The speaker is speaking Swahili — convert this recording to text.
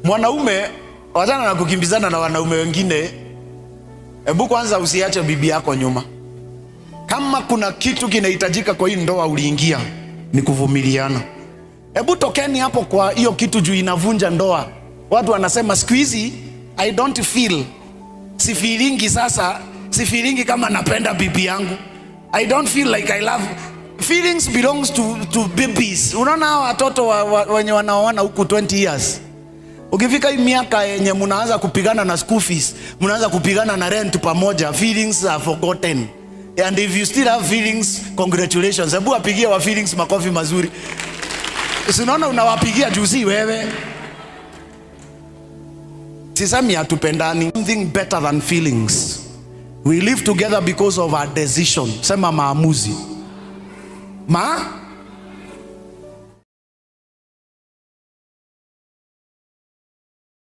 Mwanaume wachana na kukimbizana na wanaume wengine. Hebu kwanza usiache bibi yako nyuma. Kama kuna kitu kinahitajika kwa hii ndoa uliingia, ni kuvumiliana. Hebu tokeni hapo kwa hiyo kitu juu inavunja ndoa. Watu wanasema siku hizi I don't feel. Sifilingi sasa, sifilingi kama napenda bibi yangu. I don't feel like I love. Feelings belongs to babies. Unaona hao watoto wenye wanaoana huku 20 years. Ukifika hii miaka yenye mnaanza kupigana na school fees, mnaanza kupigana na rent pamoja, feelings are forgotten. And if you still have feelings, congratulations. Hebu wapigie wa feelings makofi mazuri. Unaona unawapigia juu si wewe. Sisemi hatupendani. Something better than feelings. We live together because of our decision. Sema maamuzi.